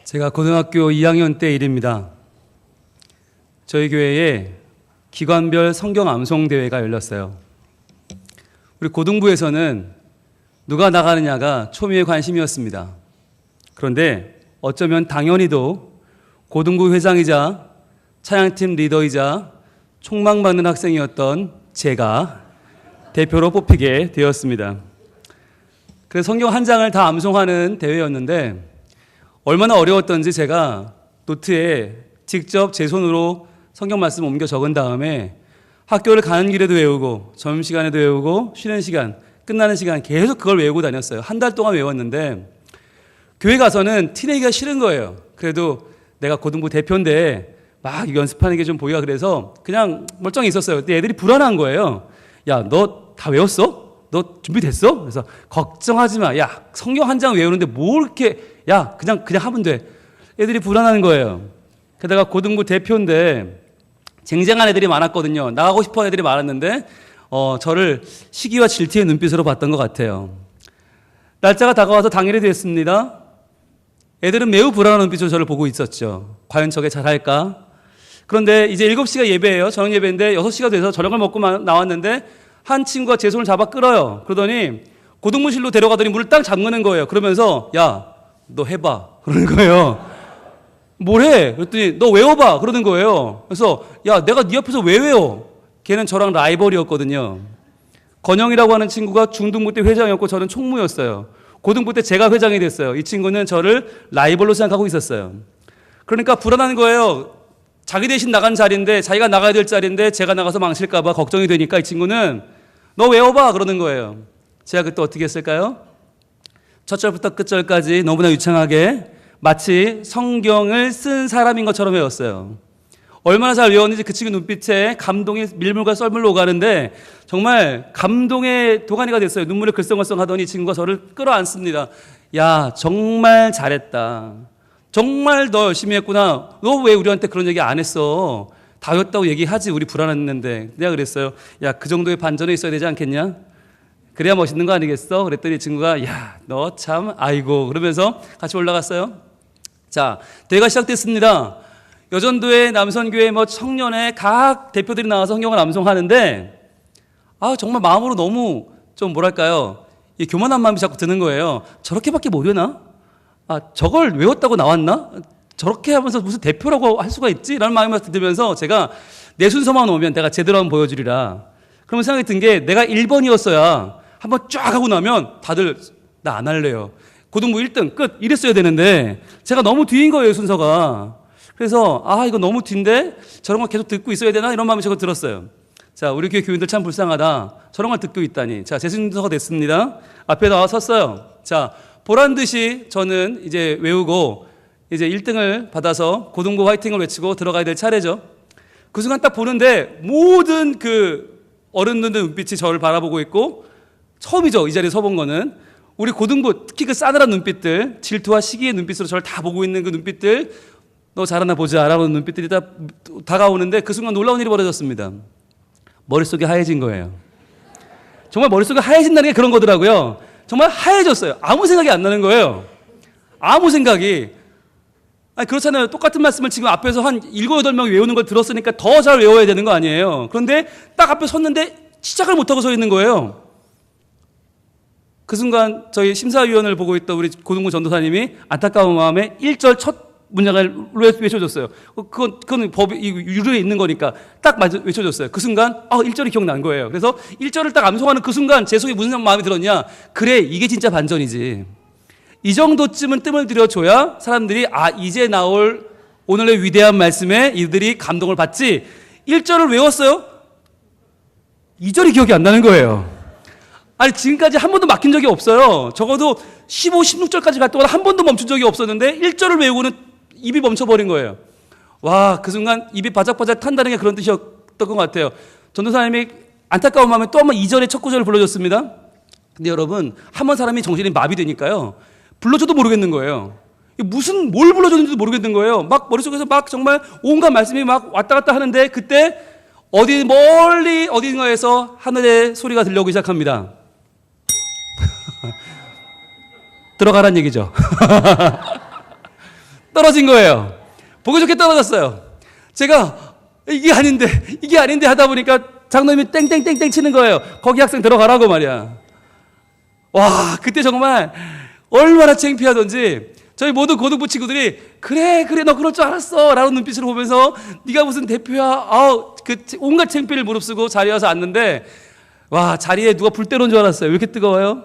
제가 고등학교 2학년 때 일입니다. 저희 교회에 기관별 성경 암송 대회가 열렸어요. 우리 고등부에서는 누가 나가느냐가 초미의 관심이었습니다. 그런데 어쩌면 당연히도 고등부 회장이자 찬양팀 리더이자 총망받는 학생이었던 제가 대표로 뽑히게 되었습니다. 그래서 성경 한 장을 다 암송하는 대회였는데 얼마나 어려웠던지 제가 노트에 직접 제 손으로 성경 말씀 옮겨 적은 다음에 학교를 가는 길에도 외우고 점심시간에도 외우고 쉬는 시간, 끝나는 시간 계속 그걸 외우고 다녔어요. 한 달 동안 외웠는데 교회 가서는 티내기가 싫은 거예요. 그래도 내가 고등부 대표인데 막 연습하는 게 좀 보이가 그래서 그냥 멀쩡히 있었어요. 근데 애들이 불안한 거예요. 야, 너 다 외웠어? 너 준비됐어? 그래서 걱정하지 마. 야, 성경 한 장 외우는데 뭘 이렇게 야, 그냥 하면 돼. 애들이 불안한 거예요. 게다가 고등부 대표인데 쟁쟁한 애들이 많았거든요. 나가고 싶어 애들이 많았는데 저를 시기와 질투의 눈빛으로 봤던 것 같아요. 날짜가 다가와서 당일이 됐습니다. 애들은 매우 불안한 눈빛으로 저를 보고 있었죠. 과연 저게 잘할까? 그런데 이제 7시가 예배예요. 저녁 예배인데 6시가 돼서 저녁을 먹고 나왔는데 한 친구가 제 손을 잡아 끌어요. 그러더니 고등부실로 데려가더니 문을 딱 잠그는 거예요. 그러면서 야, 너 해봐. 그러는 거예요. 뭘 해? 그랬더니 너 외워봐. 그러는 거예요. 그래서 야, 내가 네 앞에서 왜 외워? 걔는 저랑 라이벌이었거든요. 건영이라고 하는 친구가 중등부 때 회장이었고 저는 총무였어요. 고등부 때 제가 회장이 됐어요. 이 친구는 저를 라이벌로 생각하고 있었어요. 그러니까 불안한 거예요. 자기 대신 나간 자리인데 자기가 나가야 될 자리인데 제가 나가서 망칠까 봐 걱정이 되니까 이 친구는 너 외워봐. 그러는 거예요. 제가 그때 어떻게 했을까요? 첫 절부터 끝 절까지 너무나 유창하게 마치 성경을 쓴 사람인 것처럼 외웠어요. 얼마나 잘 외웠는지 그 친구 눈빛에 감동이 밀물과 썰물로 오가는데 정말 감동의 도가니가 됐어요. 눈물이 글썽글썽 하더니 이 친구가 저를 끌어안습니다. 야, 정말 잘했다. 정말 너 열심히 했구나. 너 왜 우리한테 그런 얘기 안 했어? 다 외웠다고 얘기하지. 우리 불안했는데. 내가 그랬어요. 야, 그 정도의 반전에 있어야 되지 않겠냐? 그래야 멋있는 거 아니겠어? 그랬더니 이 친구가 야, 너 참 아이고 그러면서 같이 올라갔어요. 자, 대회가 시작됐습니다. 여전도회, 남선교회, 청년회 각 대표들이 나와서 성경을 암송하는데 정말 마음으로 너무 좀 뭐랄까요? 이 교만한 마음이 자꾸 드는 거예요. 저렇게밖에 못 외나? 저걸 외웠다고 나왔나? 저렇게 하면서 무슨 대표라고 할 수가 있지? 라는 마음이 들면서 제가 내 순서만 오면 내가 제대로 한번 보여주리라. 그러면 생각이 든 게 내가 1번이었어야 한번 쫙 하고 나면 다들 나 안 할래요. 고등부 1등 끝 이랬어야 되는데 제가 너무 뒤인 거예요, 순서가. 그래서 이거 너무 뒤인데 저런 걸 계속 듣고 있어야 되나? 이런 마음이 제가 들었어요. 자, 우리 교회 교인들 참 불쌍하다. 저런 걸 듣고 있다니. 자, 제 순서가 됐습니다. 앞에 나와 섰어요. 자, 보란 듯이 저는 이제 외우고 이제 1등을 받아서 고등부 화이팅을 외치고 들어가야 될 차례죠. 그 순간 딱 보는데 모든 그 어른들의 눈빛이 저를 바라보고 있고 처음이죠. 이 자리에 서본 거는. 우리 고등부 특히 그 싸늘한 눈빛들, 질투와 시기의 눈빛으로 저를 다 보고 있는 그 눈빛들, 너 잘하나 보자 라는 눈빛들이 다 다가오는데 그 순간 놀라운 일이 벌어졌습니다. 머릿속이 하얘진 거예요. 정말 머릿속이 하얘진다는 게 그런 거더라고요. 정말 하얘졌어요. 아무 생각이 안 나는 거예요. 아무 생각이. 그렇잖아요. 똑같은 말씀을 지금 앞에서 한 7, 8명 외우는 걸 들었으니까 더 잘 외워야 되는 거 아니에요. 그런데 딱 앞에 섰는데 시작을 못하고 서 있는 거예요. 그 순간 저희 심사위원을 보고 있던 우리 고등부 전도사님이 안타까운 마음에 1절 첫 문장을 외쳐줬어요. 그건 법이 유료에 있는 거니까 딱 외쳐줬어요. 그 순간 1절이 기억난 거예요. 그래서 1절을 딱 암송하는 그 순간 제 속에 무슨 마음이 들었냐? 그래, 이게 진짜 반전이지. 이 정도쯤은 뜸을 들여줘야 사람들이 이제 나올 오늘의 위대한 말씀에 이들이 감동을 받지. 1절을 외웠어요? 2절이 기억이 안 나는 거예요. 지금까지 한 번도 막힌 적이 없어요. 적어도 15, 16절까지 갈 동안 한 번도 멈춘 적이 없었는데 1절을 외우고는 입이 멈춰버린 거예요. 와, 그 순간 입이 바짝바짝 탄다는 게 그런 뜻이었던 것 같아요. 전도사님이 안타까운 마음에 또 한 번 2절의 첫 구절을 불러줬습니다. 근데 여러분, 한 번 사람이 정신이 마비되니까요. 불러줘도 모르겠는 거예요. 뭘 불러줬는지도 모르겠는 거예요. 막 머릿속에서 막 정말 온갖 말씀이 막 왔다 갔다 하는데 그때 멀리 어딘가에서 하늘의 소리가 들려오기 시작합니다. 들어가란 얘기죠. 떨어진 거예요. 보기 좋게 떨어졌어요. 제가 이게 아닌데 하다 보니까 장로님이 땡땡땡땡 치는 거예요. 거기 학생 들어가라고 말이야. 와, 그때 정말 얼마나 창피하던지 저희 모든 고등부 친구들이 그래 너 그럴 줄 알았어 라는 눈빛으로 보면서 네가 무슨 대표야. 그 온갖 창피를 무릅쓰고 자리에 와서 앉는데 와, 자리에 누가 불 때려온 줄 알았어요. 왜 이렇게 뜨거워요?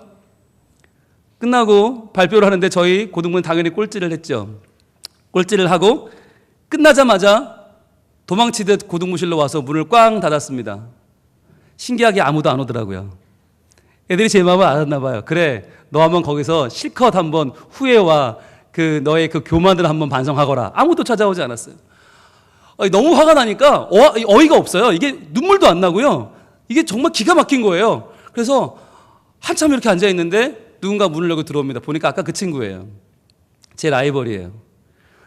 끝나고 발표를 하는데 저희 고등부는 당연히 꼴찌를 했죠. 꼴찌를 하고 끝나자마자 도망치듯 고등부실로 와서 문을 꽝 닫았습니다. 신기하게 아무도 안 오더라고요. 애들이 제 마음을 알았나 봐요. 그래, 너 한번 거기서 실컷 한번 후회와 너의 그 교만을 한번 반성하거라. 아무도 찾아오지 않았어요. 너무 화가 나니까 어이가 없어요. 이게 눈물도 안 나고요. 이게 정말 기가 막힌 거예요. 그래서 한참 이렇게 앉아있는데 누군가 문을 열고 들어옵니다. 보니까 아까 그 친구예요. 제 라이벌이에요.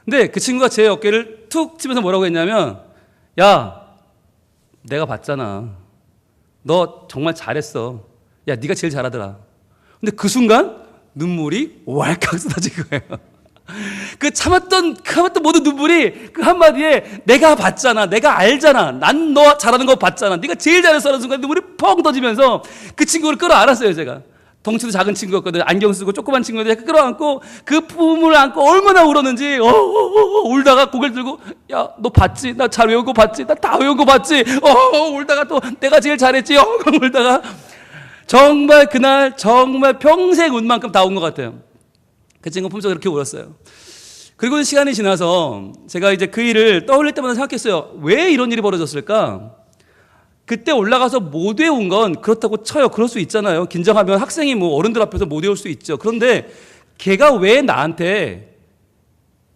근데 그 친구가 제 어깨를 툭 치면서 뭐라고 했냐면, 야, 내가 봤잖아. 너 정말 잘했어. 야, 네가 제일 잘하더라. 근데 그 순간 눈물이 왈칵 쏟아진 거예요. 그 참았던 모든 눈물이 그 한마디에 내가 봤잖아, 내가 알잖아, 난 너 잘하는 거 봤잖아, 네가 제일 잘했어 하는 순간 눈물이 펑 터지면서 그 친구를 끌어안았어요. 제가 덩치도 작은 친구였거든요. 안경 쓰고 조그만 친구인데 끌어안고 그 품을 안고 얼마나 울었는지 울다가 고개를 들고, 야, 너 봤지? 나 잘 외운 거 봤지? 나 다 외운 거 봤지? 울다가 또 내가 제일 잘했지? 울다가 정말 그날 정말 평생 운 만큼 다 운 것 같아요. 그 친구 품속에 이렇게 울었어요. 그리고 시간이 지나서 제가 이제 그 일을 떠올릴 때마다 생각했어요. 왜 이런 일이 벌어졌을까? 그때 올라가서 못 외운 건 그렇다고 쳐요. 그럴 수 있잖아요. 긴장하면 학생이 뭐 어른들 앞에서 못 외울 수 있죠. 그런데 걔가 왜 나한테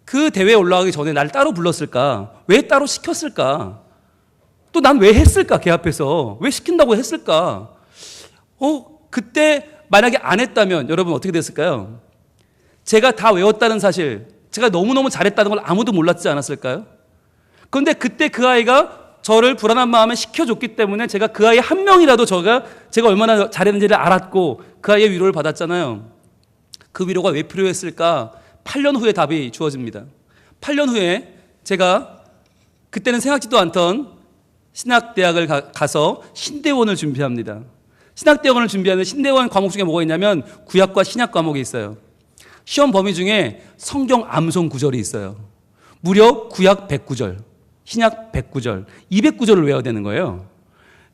그 대회에 올라가기 전에 날 따로 불렀을까? 왜 따로 시켰을까? 또 난 왜 했을까? 걔 앞에서. 왜 시킨다고 했을까? 그때 만약에 안 했다면 여러분 어떻게 됐을까요? 제가 다 외웠다는 사실, 제가 너무너무 잘했다는 걸 아무도 몰랐지 않았을까요? 그런데 그때 그 아이가 저를 불안한 마음에 시켜줬기 때문에 제가 그 아이 한 명이라도 제가 얼마나 잘했는지를 알았고 그 아이의 위로를 받았잖아요. 그 위로가 왜 필요했을까? 8년 후에 답이 주어집니다. 8년 후에 제가 그때는 생각지도 않던 신학대학을 가서 신대원을 준비합니다. 신학대원을 준비하는 신대원 과목 중에 뭐가 있냐면 구약과 신약 과목이 있어요. 시험 범위 중에 성경 암송 구절이 있어요. 무려 구약 109절, 신약 109절, 209절을 외워야 되는 거예요.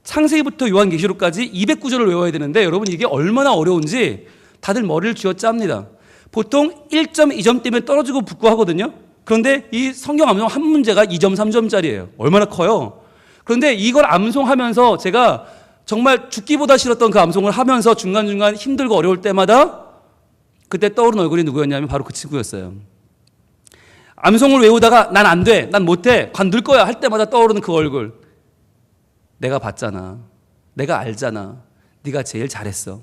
창세기부터 요한계시록까지 209절을 외워야 되는데 여러분 이게 얼마나 어려운지 다들 머리를 쥐어짭니다. 보통 1점, 2점 때문에 떨어지고 붙고 하거든요. 그런데 이 성경 암송 한 문제가 2점, 3점짜리예요. 얼마나 커요. 그런데 이걸 암송하면서 제가 정말 죽기보다 싫었던 그 암송을 하면서 중간중간 힘들고 어려울 때마다 그때 떠오른 얼굴이 누구였냐면 바로 그 친구였어요. 암송을 외우다가 난 안 돼, 난 못해, 관둘 거야 할 때마다 떠오르는 그 얼굴. 내가 봤잖아, 내가 알잖아, 네가 제일 잘했어,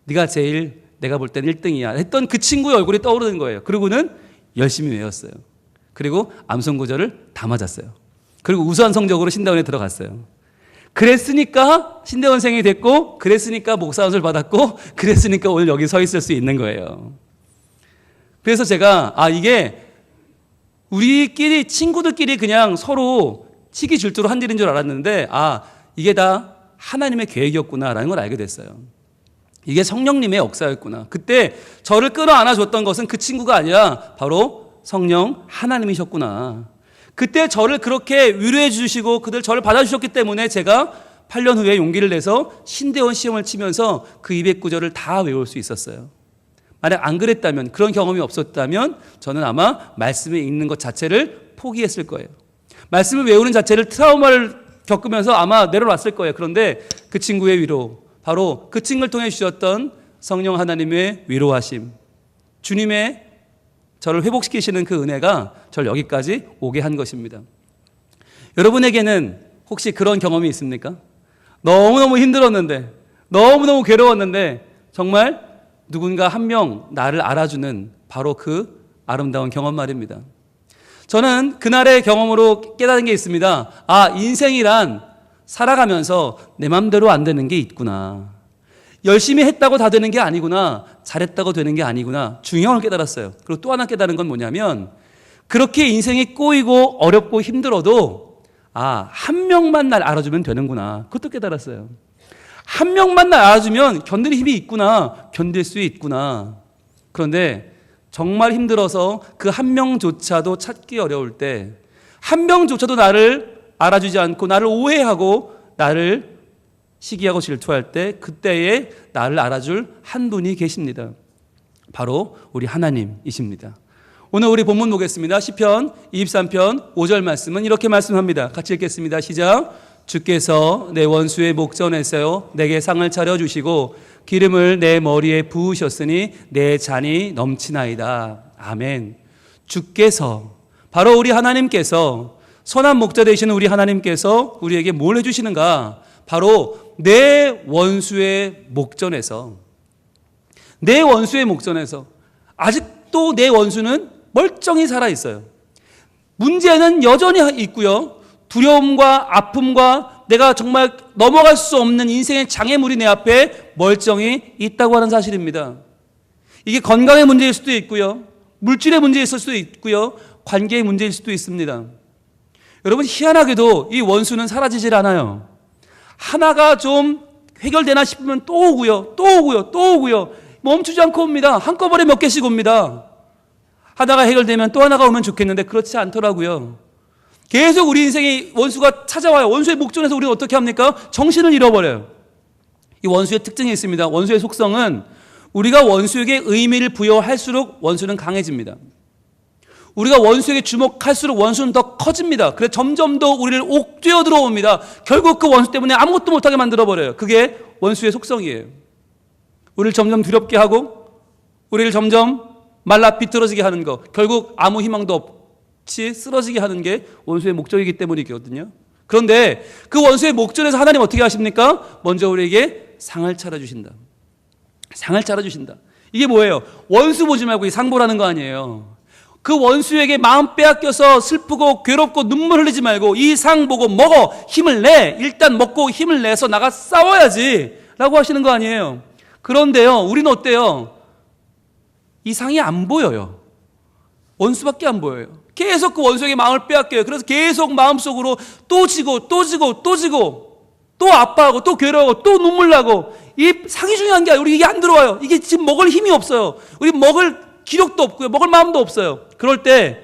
네가 제일 내가 볼 때는 1등이야 했던 그 친구의 얼굴이 떠오르는 거예요. 그리고는 열심히 외웠어요. 그리고 암송 구절을 다 맞았어요. 그리고 우수한 성적으로 신대원에 들어갔어요. 그랬으니까 신대원생이 됐고, 그랬으니까 목사원을 받았고, 그랬으니까 오늘 여기 서 있을 수 있는 거예요. 그래서 제가 이게 우리끼리 친구들끼리 그냥 서로 치기 질투로 한 일인 줄 알았는데 이게 다 하나님의 계획이었구나라는 걸 알게 됐어요. 이게 성령님의 역사였구나. 그때 저를 끌어안아 줬던 것은 그 친구가 아니라 바로 성령 하나님이셨구나. 그때 저를 그렇게 위로해 주시고 그들 저를 받아주셨기 때문에 제가 8년 후에 용기를 내서 신대원 시험을 치면서 그 209절을 다 외울 수 있었어요. 만약 안 그랬다면, 그런 경험이 없었다면 저는 아마 말씀을 읽는 것 자체를 포기했을 거예요. 말씀을 외우는 자체를 트라우마를 겪으면서 아마 내려놨을 거예요. 그런데 그 친구의 위로, 바로 그 친구를 통해 주셨던 성령 하나님의 위로하심, 주님의 저를 회복시키시는 그 은혜가 저를 여기까지 오게 한 것입니다. 여러분에게는 혹시 그런 경험이 있습니까? 너무너무 힘들었는데, 너무너무 괴로웠는데 정말 누군가 한 명 나를 알아주는 바로 그 아름다운 경험 말입니다. 저는 그날의 경험으로 깨달은 게 있습니다. 인생이란 살아가면서 내 맘대로 안 되는 게 있구나. 열심히 했다고 다 되는 게 아니구나. 잘했다고 되는 게 아니구나. 중요한 걸 깨달았어요. 그리고 또 하나 깨달은 건 뭐냐면 그렇게 인생이 꼬이고 어렵고 힘들어도 한 명만 날 알아주면 되는구나. 그것도 깨달았어요. 한 명만 날 알아주면 견딜 힘이 있구나. 견딜 수 있구나. 그런데 정말 힘들어서 그 한 명조차도 찾기 어려울 때, 한 명조차도 나를 알아주지 않고 나를 오해하고 나를 시기하고 질투할 때, 그때에 나를 알아줄 한 분이 계십니다. 바로 우리 하나님이십니다. 오늘 우리 본문 보겠습니다. 시편 23편 5절 말씀은 이렇게 말씀합니다. 같이 읽겠습니다. 시작. 주께서 내 원수의 목전에서 내게 상을 차려주시고 기름을 내 머리에 부으셨으니 내 잔이 넘치나이다. 아멘. 주께서, 바로 우리 하나님께서, 선한 목자 되시는 우리 하나님께서 우리에게 뭘 해주시는가? 바로 내 원수의 목전에서, 내 원수의 목전에서 아직도 내 원수는 멀쩡히 살아있어요. 문제는 여전히 있고요. 두려움과 아픔과 내가 정말 넘어갈 수 없는 인생의 장애물이 내 앞에 멀쩡히 있다고 하는 사실입니다. 이게 건강의 문제일 수도 있고요. 물질의 문제일 수도 있고요. 관계의 문제일 수도 있습니다. 여러분, 희한하게도 이 원수는 사라지질 않아요. 하나가 좀 해결되나 싶으면 또 오고요. 또 오고요. 또 오고요. 멈추지 않고 옵니다. 한꺼번에 몇 개씩 옵니다. 하나가 해결되면 또 하나가 오면 좋겠는데 그렇지 않더라고요. 계속 우리 인생에 원수가 찾아와요. 원수의 목전에서 우리가 어떻게 합니까? 정신을 잃어버려요. 이 원수의 특징이 있습니다. 원수의 속성은 우리가 원수에게 의미를 부여할수록 원수는 강해집니다. 우리가 원수에게 주목할수록 원수는 더 커집니다. 그래서 점점 더 우리를 옥죄어 들어옵니다. 결국 그 원수 때문에 아무것도 못하게 만들어버려요. 그게 원수의 속성이에요. 우리를 점점 두렵게 하고 우리를 점점 말라 비틀어지게 하는 거, 결국 아무 희망도 없이 쓰러지게 하는 게 원수의 목적이기 때문이거든요. 그런데 그 원수의 목전에서 하나님 어떻게 하십니까? 먼저 우리에게 상을 차려주신다. 상을 차려주신다. 이게 뭐예요? 원수 보지 말고 이 상 보라는 거 아니에요. 그 원수에게 마음 빼앗겨서 슬프고 괴롭고 눈물 흘리지 말고 이 상 보고 먹어, 힘을 내. 일단 먹고 힘을 내서 나가 싸워야지 라고 하시는 거 아니에요. 그런데요, 우리는 어때요? 이 상이 안 보여요. 원수밖에 안 보여요. 계속 그 원수에게 마음을 빼앗겨요. 그래서 계속 마음속으로 또 지고 또 지고 또 지고 또 아파하고 또 괴로워하고 또 눈물 나고, 이 상이 중요한 게 아니라 우리 이게 안 들어와요. 이게 지금 먹을 힘이 없어요. 우리 먹을 기력도 없고요. 먹을 마음도 없어요. 그럴 때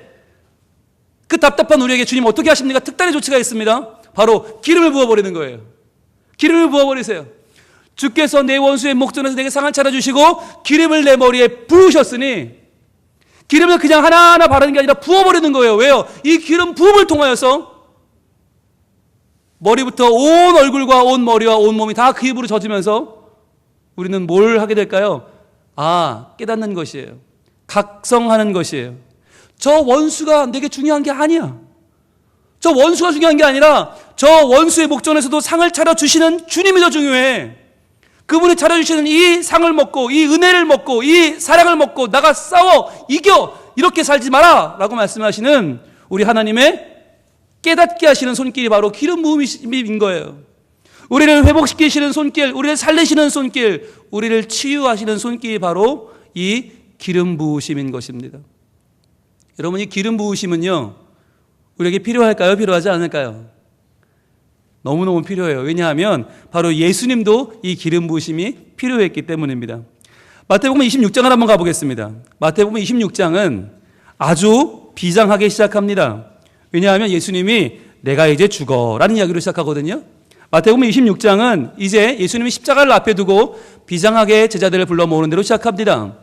그 답답한 우리에게 주님 어떻게 하십니까? 특단의 조치가 있습니다. 바로 기름을 부어버리는 거예요. 기름을 부어버리세요. 주께서 내 원수의 목전에서 내게 상을 차려주시고 기름을 내 머리에 부으셨으니, 기름을 그냥 하나하나 바르는 게 아니라 부어버리는 거예요. 왜요? 이 기름 부음을 통하여서 머리부터 온 얼굴과 온 머리와 온 몸이 다 그 입으로 젖으면서 우리는 뭘 하게 될까요? 깨닫는 것이에요. 각성하는 것이에요. 저 원수가 내게 중요한 게 아니야. 저 원수가 중요한 게 아니라 저 원수의 목전에서도 상을 차려주시는 주님이 더 중요해. 그분이 차려주시는 이 상을 먹고 이 은혜를 먹고 이 사랑을 먹고 나가 싸워 이겨, 이렇게 살지 마라 라고 말씀하시는 우리 하나님의 깨닫게 하시는 손길이 바로 기름 부음인 거예요. 우리를 회복시키시는 손길, 우리를 살리시는 손길, 우리를 치유하시는 손길이 바로 이 기름 부으심인 것입니다. 여러분, 이 기름 부으심은요, 우리에게 필요할까요? 필요하지 않을까요? 너무너무 필요해요. 왜냐하면 바로 예수님도 이 기름 부으심이 필요했기 때문입니다. 마태복음 26장을 한번 가보겠습니다. 마태복음 26장은 아주 비장하게 시작합니다. 왜냐하면 예수님이 내가 이제 죽어라는 이야기로 시작하거든요. 마태복음 26장은 이제 예수님이 십자가를 앞에 두고 비장하게 제자들을 불러 모으는 대로 시작합니다.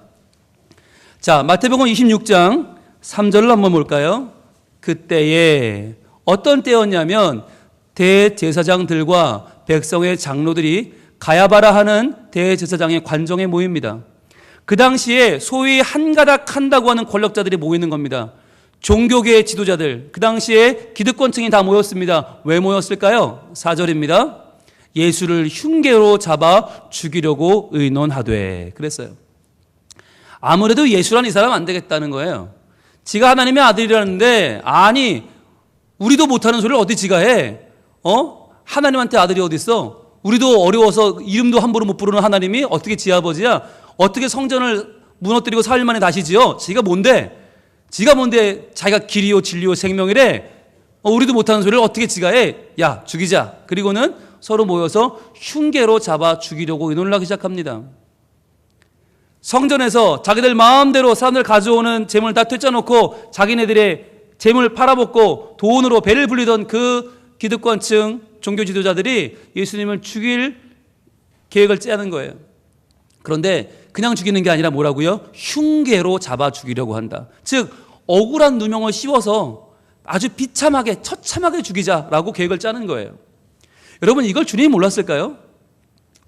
자, 마태복음 26장 3절을 한번 볼까요? 그때에, 어떤 때였냐면 대제사장들과 백성의 장로들이 가야바라 하는 대제사장의 관정에 모입니다. 그 당시에 소위 한가닥 한다고 하는 권력자들이 모이는 겁니다. 종교계의 지도자들, 그 당시에 기득권층이 다 모였습니다. 왜 모였을까요? 4절입니다. 예수를 흉계로 잡아 죽이려고 의논하되, 그랬어요. 아무래도 예수란 이 사람 안 되겠다는 거예요. 지가 하나님의 아들이라는데, 아니 우리도 못하는 소리를 어디 지가 해? 하나님한테 아들이 어디 있어? 우리도 어려워서 이름도 함부로 못 부르는 하나님이 어떻게 지 아버지야? 어떻게 성전을 무너뜨리고 4일 만에 다시 지어? 지가 뭔데? 지가 뭔데 자기가 길이요 진리요 생명이래. 우리도 못하는 소리를 어떻게 지가 해? 야, 죽이자. 그리고는 서로 모여서 흉계로 잡아 죽이려고 의논을 하기 시작합니다. 성전에서 자기들 마음대로 사람들 가져오는 재물을 다 퇴짜놓고 자기네들의 재물 팔아먹고 돈으로 배를 불리던 그 기득권층 종교 지도자들이 예수님을 죽일 계획을 짜는 거예요. 그런데 그냥 죽이는 게 아니라 뭐라고요? 흉계로 잡아 죽이려고 한다. 즉 억울한 누명을 씌워서 아주 비참하게 처참하게 죽이자라고 계획을 짜는 거예요. 여러분, 이걸 주님이 몰랐을까요?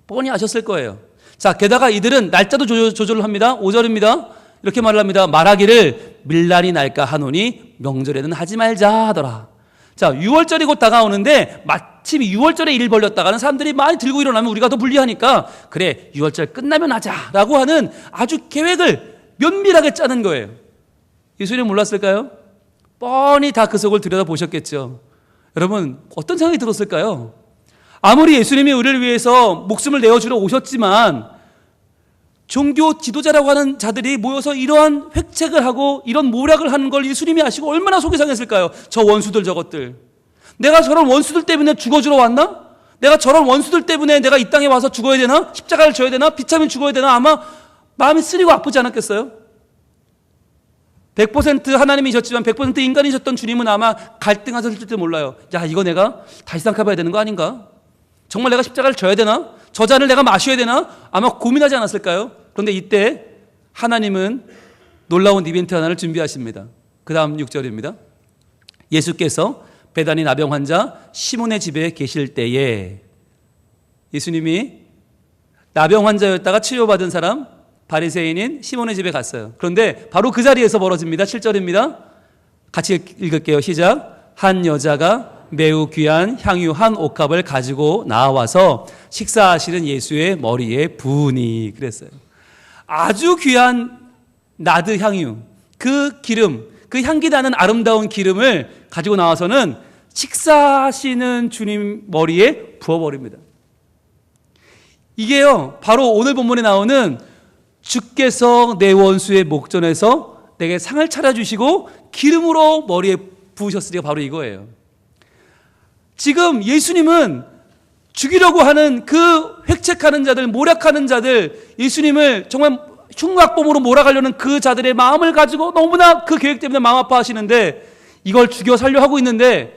뻔히 아셨을 거예요. 자, 게다가 이들은 날짜도 조절을 합니다. 5절입니다. 이렇게 말을 합니다. 말하기를 밀란이 날까 하노니 명절에는 하지 말자 하더라. 자, 6월절이 곧 다가오는데 마침 6월절에 일 벌렸다가는 사람들이 많이 들고 일어나면 우리가 더 불리하니까 그래, 6월절 끝나면 하자라고 하는 아주 계획을 면밀하게 짜는 거예요. 예수님 몰랐을까요? 뻔히 다 그 속을 들여다보셨겠죠. 여러분, 어떤 생각이 들었을까요? 아무리 예수님이 우리를 위해서 목숨을 내어주러 오셨지만 종교 지도자라고 하는 자들이 모여서 이러한 획책을 하고 이런 모략을 하는 걸 예수님이 아시고 얼마나 속이 상했을까요? 저 원수들 저것들. 내가 저런 원수들 때문에 죽어주러 왔나? 내가 저런 원수들 때문에 내가 이 땅에 와서 죽어야 되나? 십자가를 져야 되나? 비참히 죽어야 되나? 아마 마음이 쓰리고 아프지 않았겠어요? 100% 하나님이셨지만 100% 인간이셨던 주님은 아마 갈등하셨을지도 몰라요. 야, 이거 내가 다시 생각해봐야 되는 거 아닌가? 정말 내가 십자가를 져야 되나? 저 잔을 내가 마셔야 되나? 아마 고민하지 않았을까요? 그런데 이때 하나님은 놀라운 이벤트 하나를 준비하십니다. 그 다음 6절입니다. 예수께서 베다니 나병 환자 시몬의 집에 계실 때에, 예수님이 나병 환자였다가 치료받은 사람 바리새인인 시몬의 집에 갔어요. 그런데 바로 그 자리에서 벌어집니다. 7절입니다. 같이 읽을게요. 시작. 한 여자가 매우 귀한 향유 한 옥합을 가지고 나와서 식사하시는 예수의 머리에 부으니, 그랬어요. 아주 귀한 나드 향유, 그 기름, 그 향기 나는 아름다운 기름을 가지고 나와서는 식사하시는 주님 머리에 부어버립니다. 이게요, 바로 오늘 본문에 나오는 주께서 내 원수의 목전에서 내게 상을 차려주시고 기름으로 머리에 부으셨으니까 바로 이거예요. 지금 예수님은 죽이려고 하는 그 획책하는 자들, 모략하는 자들, 예수님을 정말 흉악범으로 몰아가려는 그 자들의 마음을 가지고 너무나 그 계획 때문에 마음 아파하시는데 이걸 죽여 살려 하고 있는데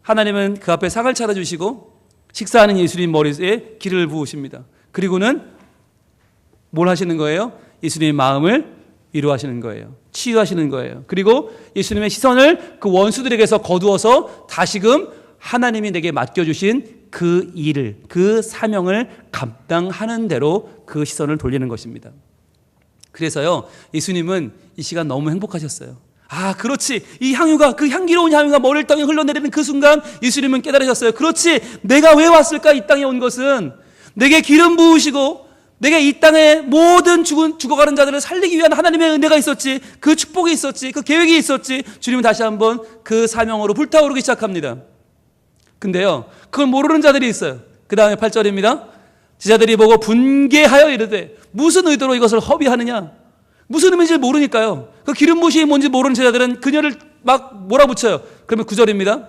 하나님은 그 앞에 상을 차려주시고 식사하는 예수님 머리에 기름을 부으십니다. 그리고는 뭘 하시는 거예요? 예수님의 마음을 위로하시는 거예요. 치유하시는 거예요. 그리고 예수님의 시선을 그 원수들에게서 거두어서 다시금 하나님이 내게 맡겨주신 그 일을, 그 사명을 감당하는 대로 그 시선을 돌리는 것입니다. 그래서요, 예수님은 이 시간 너무 행복하셨어요. 아, 그렇지. 이 향유가, 그 향기로운 향유가 머리를 땅에 흘러내리는 그 순간 예수님은 깨달으셨어요. 그렇지. 내가 왜 왔을까? 이 땅에 온 것은 내게 기름 부으시고 내게 이 땅의 모든 죽어가는 자들을 살리기 위한 하나님의 은혜가 있었지, 그 축복이 있었지, 그 계획이 있었지. 주님은 다시 한번 그 사명으로 불타오르기 시작합니다. 근데요, 그걸 모르는 자들이 있어요. 그 다음에 8절입니다. 제자들이 보고 분개하여 이르되 무슨 의도로 이것을 허비하느냐? 무슨 의미인지 모르니까요. 그 기름 부으심이 뭔지 모르는 제자들은 그녀를 막 몰아붙여요. 그러면 9절입니다.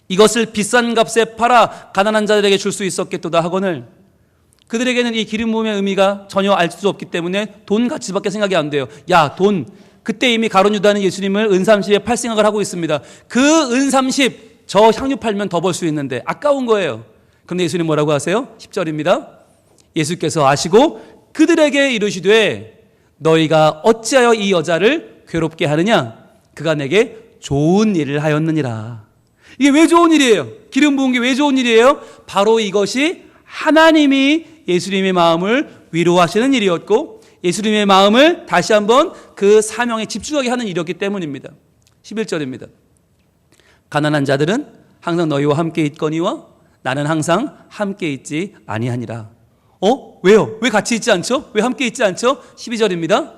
이것을 비싼 값에 팔아 가난한 자들에게 줄 수 있었겠도다 하거늘, 그들에게는 이 기름 부음의 의미가 전혀 알 수 없기 때문에 돈 가치밖에 생각이 안 돼요. 야, 돈. 그때 이미 가룟 유다는 예수님을 은30에 팔 생각을 하고 있습니다. 그 은30, 저 향유 팔면 더 벌 수 있는데 아까운 거예요. 그런데 예수님 뭐라고 하세요? 10절입니다. 예수께서 아시고 그들에게 이르시되 너희가 어찌하여 이 여자를 괴롭게 하느냐? 그가 내게 좋은 일을 하였느니라. 이게 왜 좋은 일이에요? 기름 부은 게 왜 좋은 일이에요? 바로 이것이 하나님이 예수님의 마음을 위로하시는 일이었고 예수님의 마음을 다시 한번 그 사명에 집중하게 하는 일이었기 때문입니다. 11절입니다. 가난한 자들은 항상 너희와 함께 있거니와 나는 항상 함께 있지 아니하니라. 왜요? 왜 같이 있지 않죠? 왜 함께 있지 않죠? 12절입니다.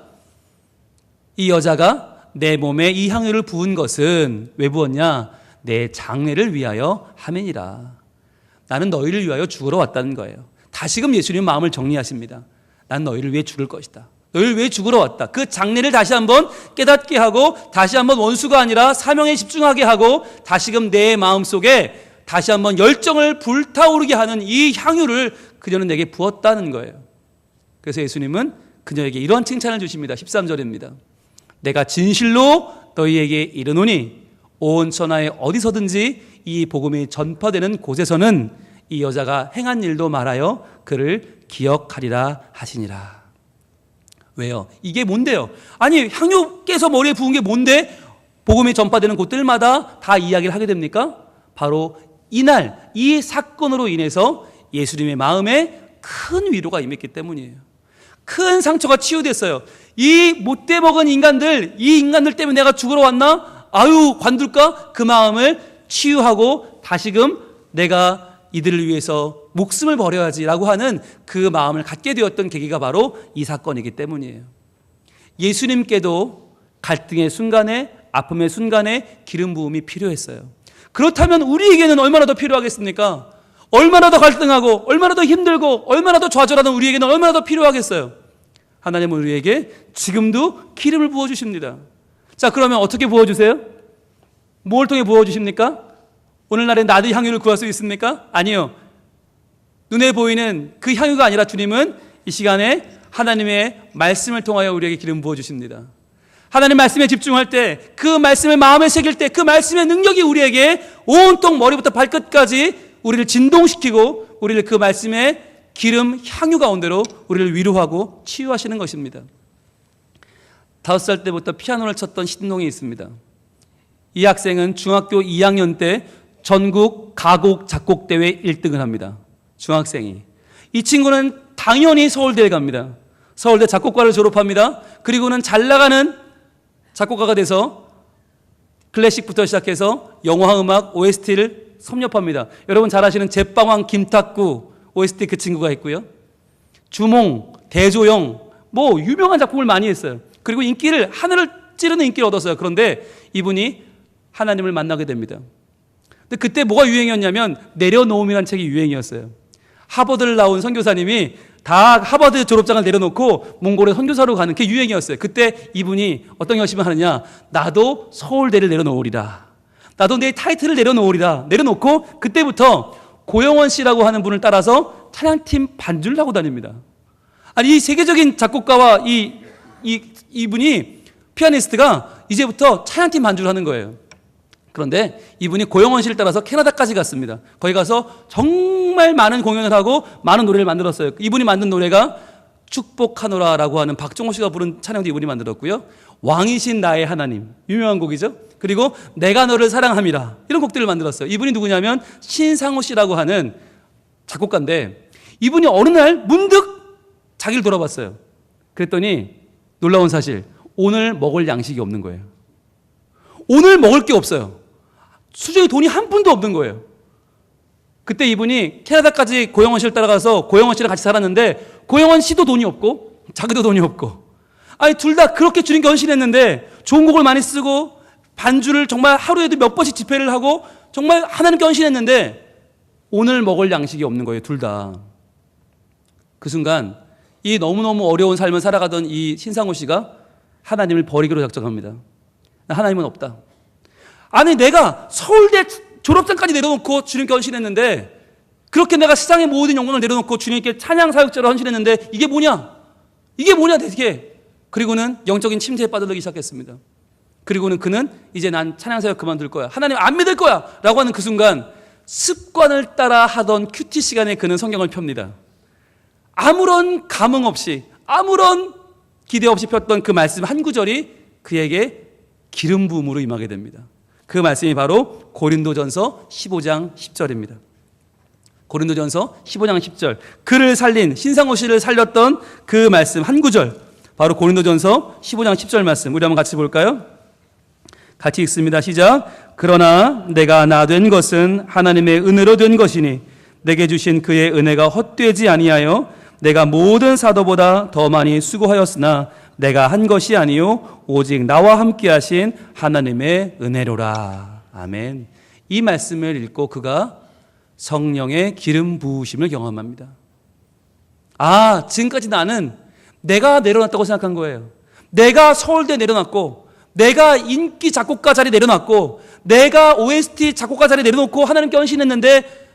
이 여자가 내 몸에 이 향유를 부은 것은 왜 부었냐? 내 장례를 위하여 함이니라. 나는 너희를 위하여 죽으러 왔다는 거예요. 다시금 예수님 마음을 정리하십니다. 난 너희를 위해 죽을 것이다. 너희를 왜 죽으러 왔다. 그 장례를 다시 한번 깨닫게 하고 다시 한번 원수가 아니라 사명에 집중하게 하고 다시금 내 마음속에 다시 한번 열정을 불타오르게 하는 이 향유를 그녀는 내게 부었다는 거예요. 그래서 예수님은 그녀에게 이런 칭찬을 주십니다. 13절입니다. 내가 진실로 너희에게 이르노니 온 천하에 어디서든지 이 복음이 전파되는 곳에서는 이 여자가 행한 일도 말하여 그를 기억하리라 하시니라. 왜요? 이게 뭔데요? 아니, 향유 깨서 머리에 부은 게 뭔데 복음이 전파되는 곳들마다 다 이야기를 하게 됩니까? 바로 이날 이 사건으로 인해서 예수님의 마음에 큰 위로가 임했기 때문이에요. 큰 상처가 치유됐어요. 이 못돼 먹은 인간들, 이 인간들 때문에 내가 죽으러 왔나? 아유, 관둘까? 그 마음을 치유하고 다시금 내가 이들을 위해서 목숨을 버려야지라고 하는 그 마음을 갖게 되었던 계기가 바로 이 사건이기 때문이에요. 예수님께도 갈등의 순간에, 아픔의 순간에 기름 부음이 필요했어요. 그렇다면 우리에게는 얼마나 더 필요하겠습니까? 얼마나 더 갈등하고 얼마나 더 힘들고 얼마나 더 좌절하는 우리에게는 얼마나 더 필요하겠어요. 하나님은 우리에게 지금도 기름을 부어주십니다. 자, 그러면 어떻게 부어주세요? 뭘 통해 부어주십니까? 오늘날에 나의 향유를 구할 수 있습니까? 아니요. 눈에 보이는 그 향유가 아니라 주님은 이 시간에 하나님의 말씀을 통하여 우리에게 기름 부어주십니다. 하나님 말씀에 집중할 때, 그 말씀을 마음에 새길 때, 그 말씀의 능력이 우리에게 온통 머리부터 발끝까지 우리를 진동시키고 우리를 그 말씀의 기름 향유 가운데로 우리를 위로하고 치유하시는 것입니다. 5살 때부터 피아노를 쳤던 신동이 있습니다. 이 학생은 중학교 2학년 때 전국 가곡 작곡대회 1등을 합니다. 중학생이. 이 친구는 당연히 서울대에 갑니다. 서울대 작곡과를 졸업합니다. 그리고는 잘 나가는 작곡가가 돼서 클래식부터 시작해서 영화 음악 OST를 섭렵합니다. 여러분 잘 아시는 제빵왕 김탁구 OST 그 친구가 했고요. 주몽, 대조영 뭐 유명한 작품을 많이 했어요. 그리고 인기를 하늘을 찌르는 인기를 얻었어요. 그런데 이분이 하나님을 만나게 됩니다. 근데 그때 뭐가 유행이었냐면 내려놓음이라는 책이 유행이었어요. 하버드를 나온 선교사님이 다 하버드 졸업장을 내려놓고 몽골에 선교사로 가는 게 유행이었어요. 그때 이분이 어떤 결심을 하느냐, 나도 서울대를 내려놓으리라, 나도 내 타이틀을 내려놓으리라. 내려놓고 그때부터 고영원 씨라고 하는 분을 따라서 찬양팀 반주를 하고 다닙니다. 아니, 이 세계적인 작곡가와 이분이 피아니스트가 이제부터 찬양팀 반주를 하는 거예요. 그런데 이분이 고영원 씨를 따라서 캐나다까지 갔습니다. 거기 가서 정말 많은 공연을 하고 많은 노래를 만들었어요. 이분이 만든 노래가 축복하노라라고 하는 박정호 씨가 부른 찬양도 이분이 만들었고요. 왕이신 나의 하나님, 유명한 곡이죠. 그리고 내가 너를 사랑함이라, 이런 곡들을 만들었어요. 이분이 누구냐면 신상호 씨라고 하는 작곡가인데, 이분이 어느 날 문득 자기를 돌아봤어요. 그랬더니 놀라운 사실, 오늘 먹을 양식이 없는 거예요. 오늘 먹을 게 없어요. 수저에 돈이 한 푼도 없는 거예요. 그때 이분이 캐나다까지 고영원 씨를 따라가서 고영원 씨랑 같이 살았는데, 고영원 씨도 돈이 없고 자기도 돈이 없고, 아니 둘 다 그렇게 주님께 헌신했는데 좋은 곡을 많이 쓰고 반주를 정말 하루에도 몇 번씩 집회를 하고 정말 하나님께 헌신했는데 오늘 먹을 양식이 없는 거예요. 둘 다. 그 순간 이 너무너무 어려운 삶을 살아가던 이 신상호 씨가 하나님을 버리기로 작정합니다. 하나님은 없다. 아니, 내가 서울대 졸업장까지 내려놓고 주님께 헌신했는데, 그렇게 내가 세상의 모든 영광을 내려놓고 주님께 찬양 사역자로 헌신했는데 이게 뭐냐? 이게 뭐냐 대체. 그리고는 영적인 침체에 빠져들기 시작했습니다. 그리고는 그는 이제 난 찬양 사역 그만둘 거야, 하나님 안 믿을 거야 라고 하는 그 순간 습관을 따라 하던 큐티 시간에 그는 성경을 펴니다. 아무런 감흥 없이, 아무런 기대 없이 폈던 그 말씀 한 구절이 그에게 기름 부음으로 임하게 됩니다. 그 말씀이 바로 고린도전서 15장 10절입니다. 고린도전서 15장 10절. 그를 살린, 신상호 씨를 살렸던 그 말씀 한 구절, 바로 고린도전서 15장 10절 말씀. 우리 한번 같이 볼까요? 같이 읽습니다. 시작. 그러나 내가 나 된 것은 하나님의 은혜로 된 것이니 내게 주신 그의 은혜가 헛되지 아니하여 내가 모든 사도보다 더 많이 수고하였으나 내가 한 것이 아니요 오직 나와 함께 하신 하나님의 은혜로라. 아멘. 이 말씀을 읽고 그가 성령의 기름 부으심을 경험합니다. 아, 지금까지 나는 내가 내려놨다고 생각한 거예요. 내가 서울대 내려놨고, 내가 인기 작곡가 자리 내려놨고, 내가 OST 작곡가 자리 내려놓고 하나님께 헌신했는데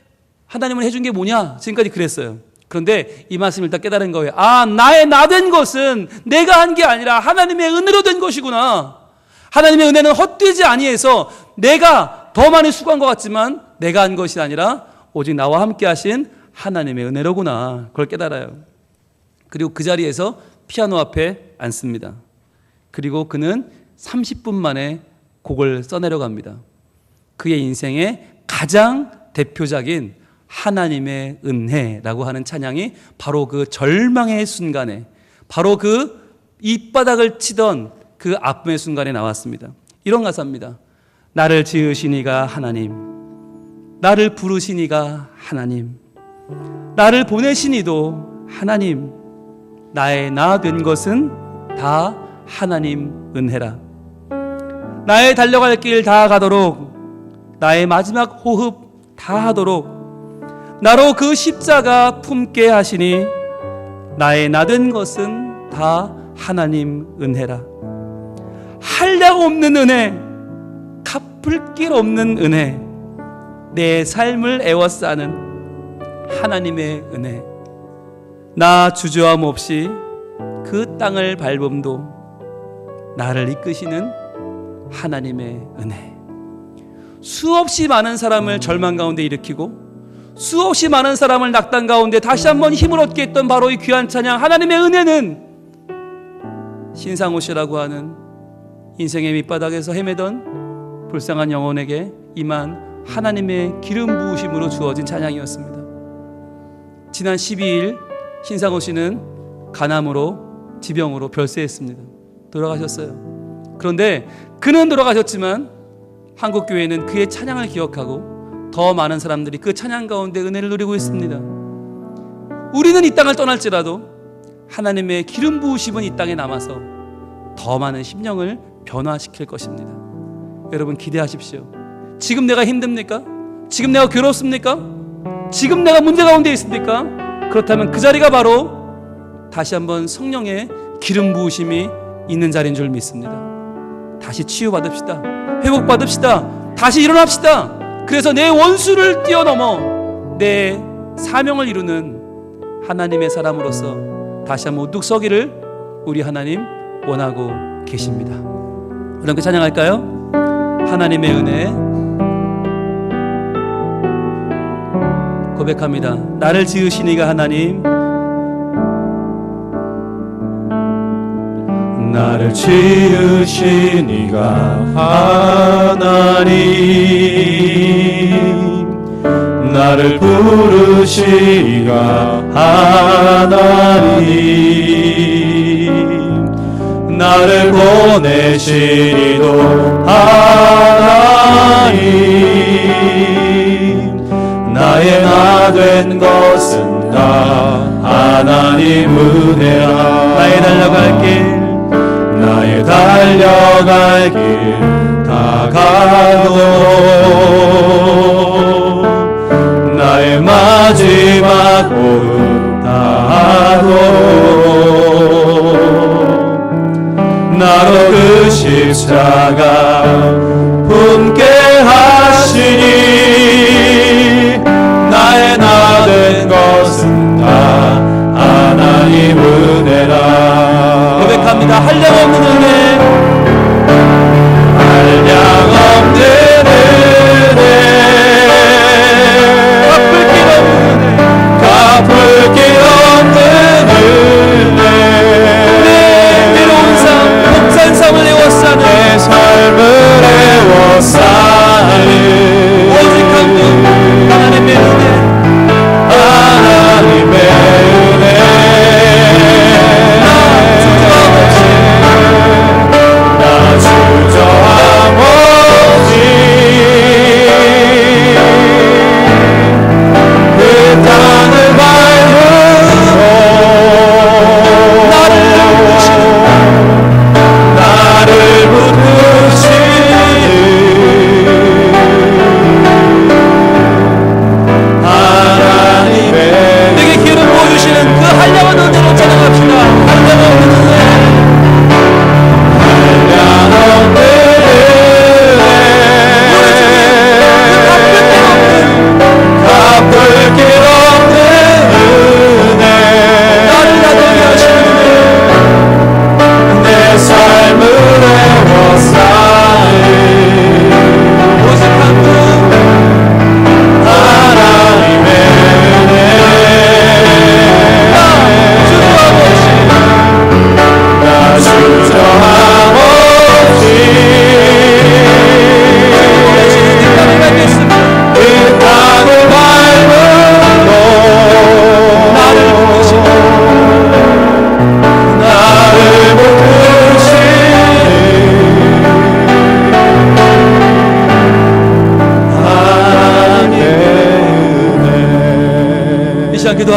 하나님은 해준 게 뭐냐? 지금까지 그랬어요. 그런데 이 말씀을 일단 깨달은 거예요. 아, 나의 나 된 것은 내가 한 게 아니라 하나님의 은혜로 된 것이구나. 하나님의 은혜는 헛되지 아니해서 내가 더 많이 수고한 것 같지만 내가 한 것이 아니라 오직 나와 함께 하신 하나님의 은혜로구나. 그걸 깨달아요. 그리고 그 자리에서 피아노 앞에 앉습니다. 그리고 그는 30분 만에 곡을 써내려갑니다. 그의 인생의 가장 대표작인 하나님의 은혜라고 하는 찬양이 바로 그 절망의 순간에, 바로 그 입바닥을 치던 그 아픔의 순간에 나왔습니다. 이런 가사입니다. 나를 지으시니가 하나님, 나를 부르시니가 하나님, 나를 보내시니도 하나님, 나의 나 된 것은 다 하나님 은혜라. 나의 달려갈 길 다 가도록, 나의 마지막 호흡 다 하도록 나로 그 십자가 품게 하시니 나의 나 된 것은 다 하나님 은혜라. 한량 없는 은혜, 갚을 길 없는 은혜, 내 삶을 애워싸는 하나님의 은혜. 나 주저함 없이 그 땅을 밟음도 나를 이끄시는 하나님의 은혜. 수없이 많은 사람을 절망 가운데 일으키고 수없이 많은 사람을 낙담 가운데 다시 한번 힘을 얻게 했던 바로 이 귀한 찬양 하나님의 은혜는 신상호 씨라고 하는 인생의 밑바닥에서 헤매던 불쌍한 영혼에게 임한 하나님의 기름 부으심으로 주어진 찬양이었습니다. 지난 12일 신상호 씨는 간암으로, 지병으로 별세했습니다. 돌아가셨어요. 그런데 그는 돌아가셨지만 한국교회는 그의 찬양을 기억하고 더 많은 사람들이 그 찬양 가운데 은혜를 누리고 있습니다. 우리는 이 땅을 떠날지라도 하나님의 기름 부으심은 이 땅에 남아서 더 많은 심령을 변화시킬 것입니다. 여러분 기대하십시오. 지금 내가 힘듭니까? 지금 내가 괴롭습니까? 지금 내가 문제 가운데 있습니까? 그렇다면 그 자리가 바로 다시 한번 성령의 기름 부으심이 있는 자리인 줄 믿습니다. 다시 치유받읍시다. 회복받읍시다. 다시 일어납시다. 그래서 내 원수를 뛰어넘어 내 사명을 이루는 하나님의 사람으로서 다시 한번 우뚝 서기를 우리 하나님 원하고 계십니다. 우리 함께 찬양할까요? 하나님의 은혜 고백합니다. 나를 지으시니가 하나님, 나를 지으시니가 하나님, 나를 부르시니가 하나님, 나를 보내시니도 하나님, 나의 나 된 것은 다 하나님 은혜라. 나의 달려갈 길, 나의 달려갈 길 다 가도 나의 마지막 호흡 다하도 나로 그 십자가 품게 하시니 나의 나 된 것은 다 하나님 은혜라. 고백합니다. 한량 없는 은혜, 한량 없는 은혜, 갚을 길 없는 은혜, 갚을 길 없는 은혜, 내 외로운 삶, 벅찬 삶을 애워싸는 내 삶을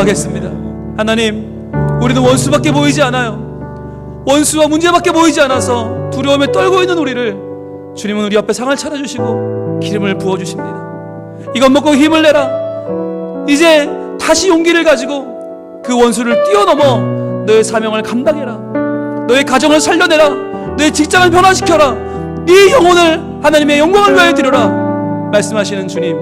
기도하겠습니다. 하나님, 우리는 원수밖에 보이지 않아요. 원수와 문제밖에 보이지 않아서 두려움에 떨고 있는 우리를 주님은 우리 앞에 상을 차려주시고 기름을 부어주십니다. 이것 먹고 힘을 내라. 이제 다시 용기를 가지고 그 원수를 뛰어넘어 너의 사명을 감당해라. 너의 가정을 살려내라. 너의 직장을 변화시켜라. 네 영혼을 하나님의 영광을 위하여 드려라 말씀하시는 주님,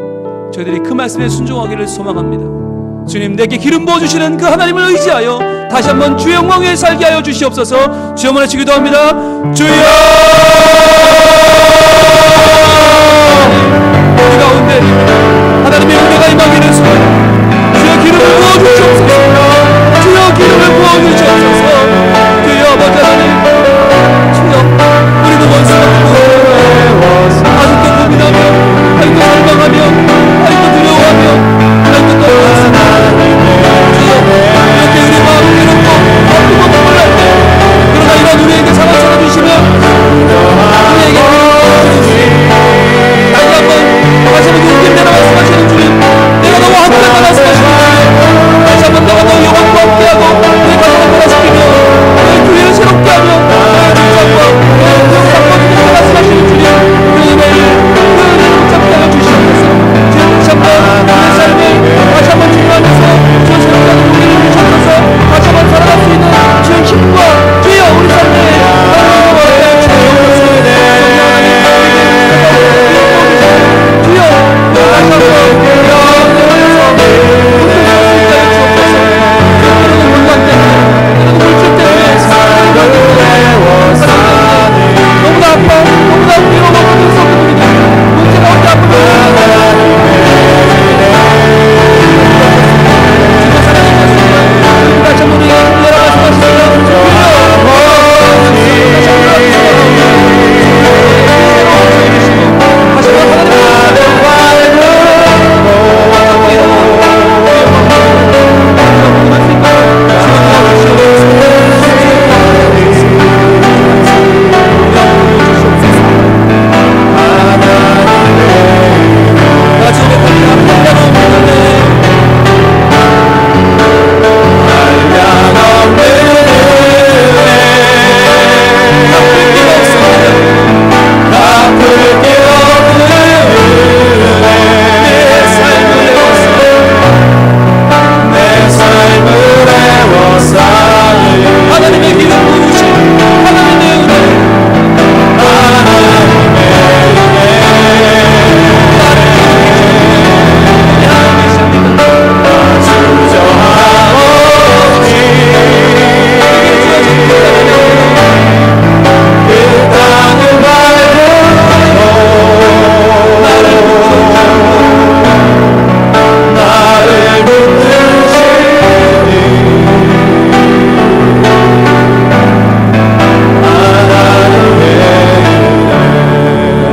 저희들이 그 말씀에 순종하기를 소망합니다. 주님, 내게 기름 부어주시는 그 하나님을 의지하여 다시 한번 주의 영광 위에 살게 하여 주시옵소서. 주여 한번 외치기도 합니다. 주여, 우리 가운데 하나님의 은혜가 임하기를 소원합니다. 주여, 기름을 부어주시옵소서. 주여, 기름을 부어주시옵소서. 주여, 아버지 하나님, 주여, 우리는 원수가 아직도 고민하며, 아직도 절망하며, 아직도 두려워하며, 아직도 떨어졌습니다. 주여, 이렇게 우리 마음을 괴롭고 아프고 눈물 날 때, 그러나 이런 우리에게 상을 차려주시면 우리에게 다시 한번 용기를 내라 말씀하시는 주님, 내가 너와 함께한다 말씀하시는 주님, 다시 한번 내가 너의 영혼과 함께하고 너의 가정을 변화시키며 너의 교회를 새롭게 하며 너의 직장과 너의 영상과 말씀하시는 주님, 그 은혜를 붙잡게 하여 주시옵소서. 주님, 다시 한번 우리의 삶을 다시 한번 주님하면서 주의 새롭게 하는 용기를 주시옵소서. 다시 한번 살아갈 수 있는 주의 힘과 주여 우리 삶에 하나님과 주의 주여 다시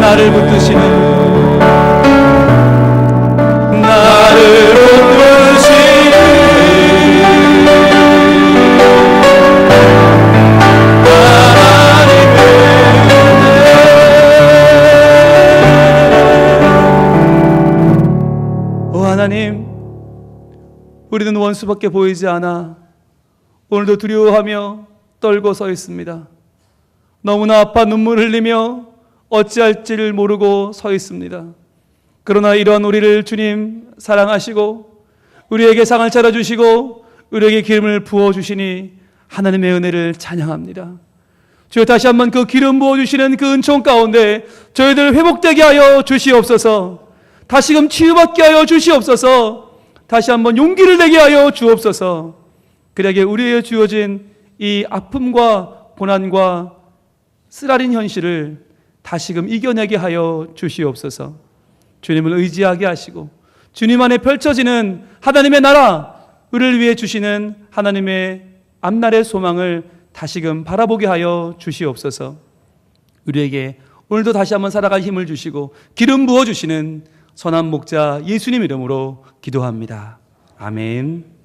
나를 붙드시는 오 하나님, 우리는 원수밖에 보이지 않아 오늘도 두려워하며 떨고 서 있습니다. 너무나 아파 눈물 흘리며 어찌할지를 모르고 서 있습니다. 그러나 이러한 우리를 주님 사랑하시고 우리에게 상을 차려주시고 우리에게 기름을 부어주시니 하나님의 은혜를 찬양합니다. 주여, 다시 한번 그 기름 부어주시는 그 은총 가운데 저희들 회복되게 하여 주시옵소서. 다시금 치유받게 하여 주시옵소서. 다시 한번 용기를 내게 하여 주옵소서. 그러게 우리에게 주어진 이 아픔과 고난과 쓰라린 현실을 다시금 이겨내게 하여 주시옵소서. 주님을 의지하게 하시고 주님 안에 펼쳐지는 하나님의 나라, 우리를 위해 주시는 하나님의 앞날의 소망을 다시금 바라보게 하여 주시옵소서. 우리에게 오늘도 다시 한번 살아갈 힘을 주시고 기름 부어주시는 선한 목자 예수님 이름으로 기도합니다. 아멘.